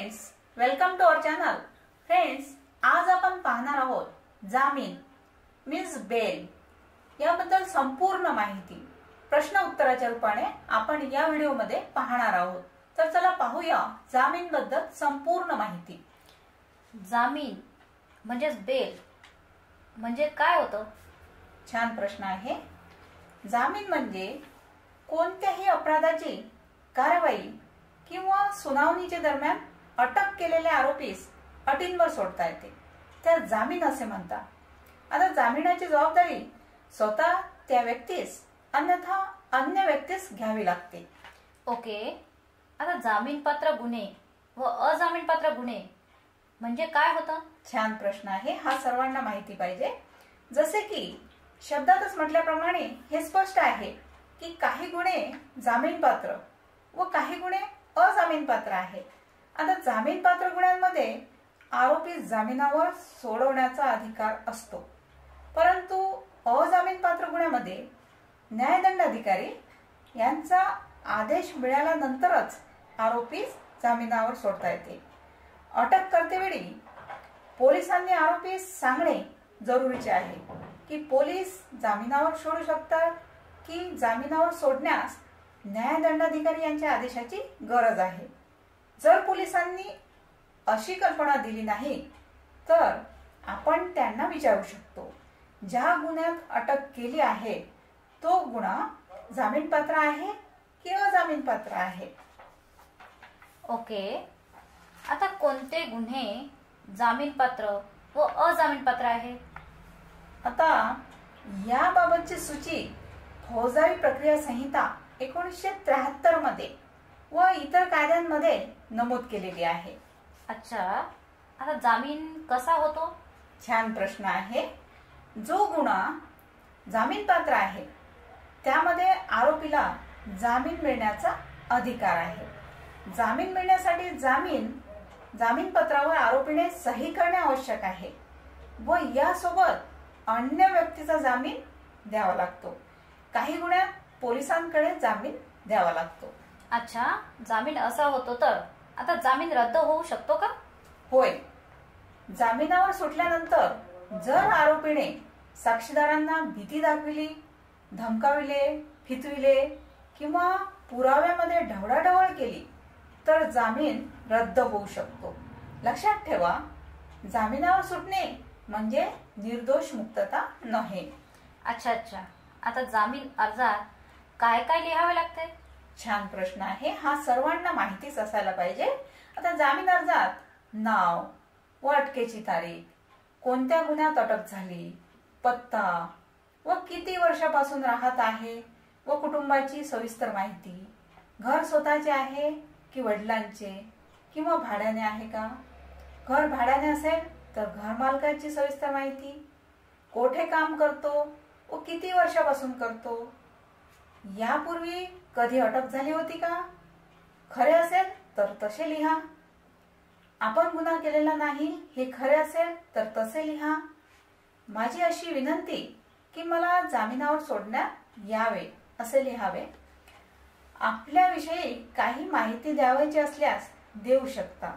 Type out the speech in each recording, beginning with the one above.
Friends, welcome to our channel. Friends, आज आपण पाहणार आहोत जामीन मीन्स बेल याबद्दल संपूर्ण माहिती प्रश्न उत्तराच्या रूपाने आपण या व्हिडिओमध्ये पाहणार आहोत. तर चला पाहूया जामीन बद्दल संपूर्ण माहिती. जामीन म्हणजे बेल म्हणजे काय होतं? छान प्रश्न आहे. जामीन म्हणजे कोणत्याही अपराधाची कारवाई किंवा सुनावणीच्या दरम्यान अटक केलेल्या आरोपीस अटींवर सोडता येते. त्या जामीन असे म्हणतात. आता जामिनाची जबाबदारी स्वतः त्या व्यक्तीस अन्यथा अन्य व्यक्तीस घ्यावी लागते. ओके, आता जामीनपात्र गुन्हे व अजामीनपात्र गुन्हे म्हणजे काय होतं? छान प्रश्न आहे. हा सर्वांना माहिती पाहिजे. जसे की शब्दातच म्हटल्याप्रमाणे हे स्पष्ट आहे की काही गुन्हे जामीनपात्र व काही गुन्हे अजामीनपात्र आहेत. आता जामीनपात्र गुन्ह्यांमध्ये आरोपी जामिनावर सोडवण्याचा अधिकार असतो, परंतु अजामीनपात्र गुन्ह्यामध्ये न्यायदंड अधिकारी यांचा आदेश मिळाल्यानंतरच आरोपीस जामिनावर सोडता येते. अटक करतेवेळी पोलिसांनी आरोपीस सांगणे जरुरीचे आहे की पोलीस जामिनावर सोडू शकतात की जामिनावर सोडण्यास न्यायदंडाधिकारी यांच्या आदेशाची गरज आहे. जर पोलिसांनी अशी कल्पना दिली नाही तर आपण त्यांना विचारू शकतो, ज्या गुन्ह्यात अटक केली आहे तो गुन्हा जामीनपात्र आहे की अजामीनपात्र आहे. ओके, आता कोणते गुन्हे जामीनपात्र व अजामीनपात्र आहेत? आता याबाबतची सूची फौजदारी प्रक्रिया संहिता 1973 मध्ये व इतर कायद्यांमध्ये नमूद केलेली आहे. अच्छा, आता जामीन कसा होतो? छान प्रश्न आहे. जो गुन्हा जामीनपात्र आहे त्यामध्ये आरोपीला जामीन मिळण्याचा अधिकार आहे. जामीन मिळण्यासाठी जामीनपत्रावर आरोपीने सही करणे आवश्यक आहे व यासोबत अन्य व्यक्तीचा जामीन द्यावा लागतो. काही गुन्ह्यात पोलिसांकडे जामीन द्यावा लागतो. अच्छा, जामीन असा होतो तर आता जामीन रद्द होऊ शकतो का? होय. जामिनावर सुटल्यानंतर जर आरोपीने साक्षीदारांना भीती दाखविली, धमकाविले, फितविले किंवा पुराव्यामध्ये ढवळाढवळ केली तर जामीन रद्द होऊ शकतो. लक्षात ठेवा, जामिनावर सुटणे म्हणजे निर्दोष मुक्तता नव्हे. अच्छा, आता जामीन अर्जात काय काय लिहावे लागते? छान प्रश्न आहे. हा सर्वांना माहितीच असायला पाहिजे. आता जामीन अर्जात नाव व अटकेची तारीख, कोणत्या गुन्ह्यात अटक झाली, पत्ता व किती वर्षापासून राहत आहे व कुटुंबाची सविस्तर माहिती, घर स्वतःचे आहे की वडिलांचे किंवा भाड्याने आहे का, घर भाड्याने असेल तर घर मालकाची सविस्तर माहिती, कोठे काम करतो व किती वर्षापासून करतो, यापूर्वी कधी अटक झाली होती का, खरे असेल तर तसे लिहा, आपण गुन्हा केलेला नाही हे खरे असेल तर तसे लिहा, माझी अशी विनंती की मला जामिनावर सोडण्यात यावे असे लिहावे. आपल्याविषयी काही माहिती द्यावायची असल्यास देऊ शकता.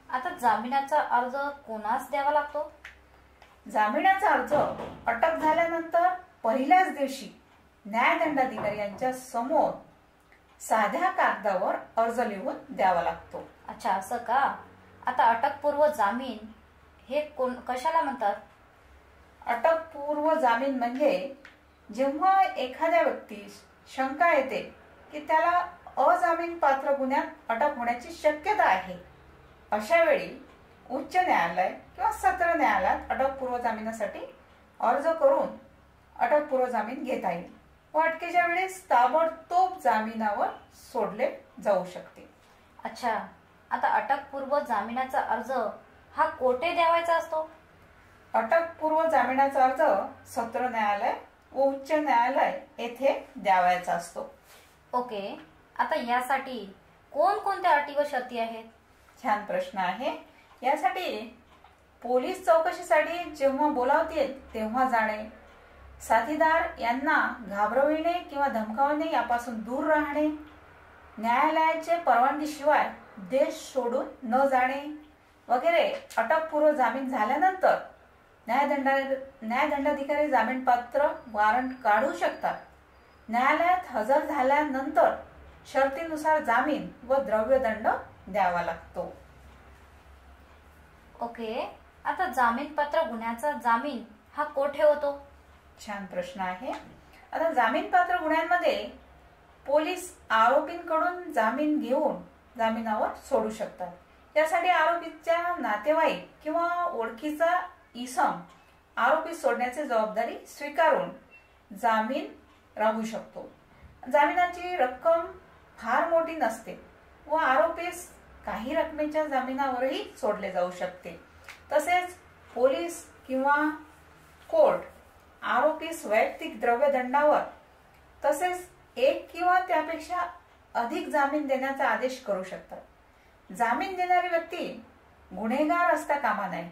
आता जामिनाचा अर्ज कोणास द्यावा लागतो? जामिनाचा अर्ज अटक झाल्यानंतर पहिल्याच दिवशी न्यायदंडाधिकारी यांच्या समोर साध्या कागदावर अर्ज लिहून द्यावा लागतो. अच्छा, असं का? आता अटकपूर्व जामीन हे कशाला म्हणतात? अटकपूर्व जामीन म्हणजे जेव्हा एखाद्या व्यक्तीस शंका येते की त्याला अजामीनपात्र गुन्ह्यात अटक होण्याची शक्यता आहे, अशा वेळी उच्च न्यायालय किंवा सत्र न्यायालयात अटकपूर्व जामिनासाठी अर्ज करून अटकपूर्व जामीन घेता येईल व अटकेच्या वेळेस ताबडतोब जामिनावर सोडले जाऊ शकते. अच्छा, आता अटकपूर्व जामिनाचा अर्ज हा कोठे द्यावायचा असतो? अटकपूर्व जामिनाचा अर्ज सत्र न्यायालय व उच्च न्यायालय येथे द्यावायचा असतो. ओके, आता यासाठी कोणकोणत्या अटी व शर्ती आहेत? छान प्रश्न आहे. यासाठी पोलीस चौकशीसाठी जेव्हा बोलावतील तेव्हा जाणे, साथीदार यांना घाबरविणे किंवा धमकावणे यापासून दूर राहणे, न्यायालयाचे परवानगीशिवाय देश सोडून न जाणे वगैरे अटकपूर्व जामीन झाल्यानंतर न्यायदंडाधिकारी जामीनपात्र वॉरंट काढू शकतात. न्यायालयात हजर झाल्यानंतर शर्तीनुसार जामीन व द्रव्यदंड द्यावा लागतो. ओके, आता जामीनपात्र गुन्ह्याचा जामीन हा कोठे होतो? छान प्रश्न आहे. आता जामीनपात्र गुन्ह्यांमध्ये पोलीस आरोपींकडून जामीन घेऊन जामिनावर सोडू शकतात. यासाठी आरोपीच्या नातेवाईक किंवा ओळखीचा इसम आरोपी सोडण्याची जबाबदारी स्वीकारून जामीन राहू शकतो. जामिनाची रक्कम फार मोठी नसते व आरोपीस काही रकमेच्या जामिनावरही सोडले जाऊ शकते. तसेच पोलीस किंवा कोर्ट आरोपीस वैयक्तिक द्रव्यदंडावर तसेच एक किंवा त्यापेक्षा अधिक जामीन देण्याचा आदेश करू शकतात. जामीन देणारी व्यक्ती गुन्हेगार असता कामा नये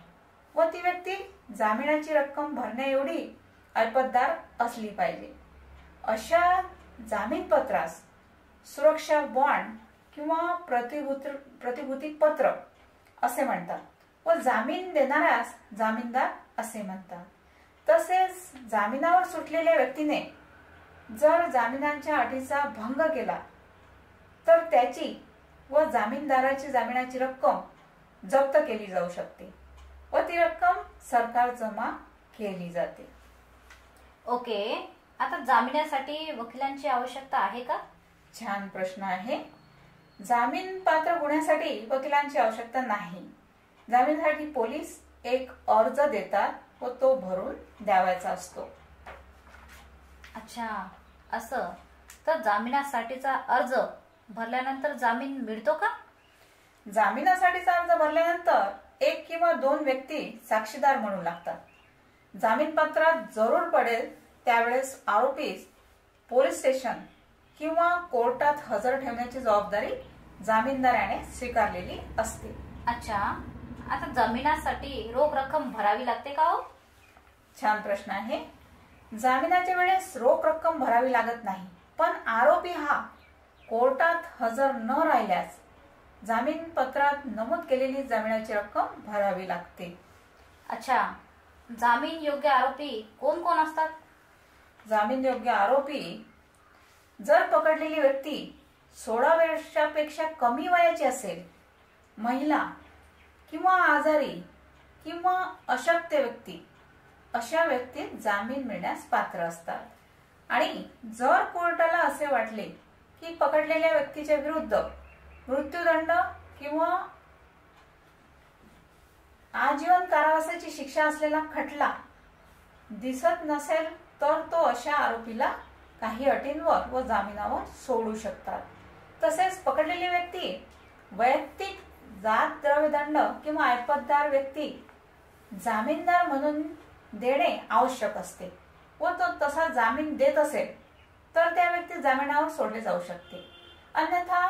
व ती व्यक्ती जामिनाची रक्कम भरण्या एवढी ऐपतदार असली पाहिजे. अशा जामीनपत्रास सुरक्षा बॉन्ड किंवा प्रतिभूती पत्र असे म्हणतात व जामीन देणाऱ्यास जामीनदार असे म्हणतात. तसेच जामिनावर सुटलेल्या व्यक्तीने जर जामिनाच्या अटीचा भंग केला तर त्याची व जामीनदाराची जामिनाची रक्कम जप्त केली जाऊ शकते व ती रक्कम सरकार जमा केली जाते. ओके, आता जामिनासाठी वकिलांची आवश्यकता आहे का? छान प्रश्न आहे. जामीन पात्र गुन्ह्यासाठी वकिलांची आवश्यकता नाही. जामिनासाठी पोलीस एक अर्ज देतात व तो भरून द्यावायचा असतो. अच्छा, असं तर जामिनासाठीचा अर्ज भरल्यानंतर जामीन मिळतो का? जामिनासाठीचा अर्ज भरल्यानंतर एक किंवा दोन व्यक्ती साक्षीदार म्हणू लागतात. जामीनपत्रात जरूर पडेल त्यावेळेस आरोपीस पोलीस स्टेशन किंवा कोर्टात हजर ठेवण्याची जबाबदारी जामीनदाराने स्वीकारलेली असते. अच्छा, आता जामिनासाठी रोख रक्कम भरावी लागते का हो? छान प्रश्न आहे. जामिनाच्या वेळेस रोख रक्कम भरावी लागत नाही, पण आरोपी हा कोर्टात हजर न राहिल्यास जामीन पत्रात नमूद केलेली जामिनाची रक्कम भरावी लागते. अच्छा, जामीन योग्य आरोपी कोण कोण असतात? जामीन योग्य आरोपी जर पकडलेली व्यक्ती 16 वर्षापेक्षा कमी वयाची असेल, महिला किंवा आजारी किंवा अशक्त व्यक्ती, अशा व्यक्तीत जामीन मिळण्यास पात्र असतात. आणि जर कोर्टाला असे वाटले की पकडलेल्या व्यक्तीच्या विरुद्ध मृत्यूदंड किंवा आजीवन कारावासाची शिक्षा असलेला खटला दिसत नसेल तर तो अशा आरोपीला काही अटींवर व जामिनावर सोडू शकतात. तसेच पकडलेली व्यक्ती वैयक्तिक जात द्रव्यदंड किंवा ऐपतदार व्यक्ती जामीनदार म्हणून देणे आवश्यक असते व तो तसा जामीन देत असेल तर त्या व्यक्ती जामिनावर सोडले जाऊ शकते. अन्यथा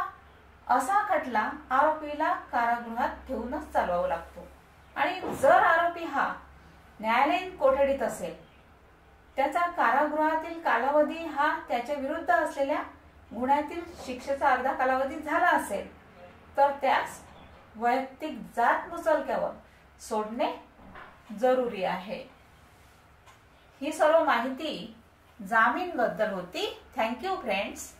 असा खटला आरोपीला कारागृहात ठेवूनच चालवावा लागतो. आणि जर आरोपी हा न्यायालयीन कोठडीत असेल, त्याचा कारागृहातील कालावधी हा त्याच्या विरुद्ध असलेल्या गुन्ह्यातील शिक्षेचा अर्धा कालावधी झाला असेल तर त्यास वैयक्तिक जात मुचलक्यावर सोडणे जरुरी आहे. ही सर्व माहिती जामीन बद्दल होती. Thank you friends.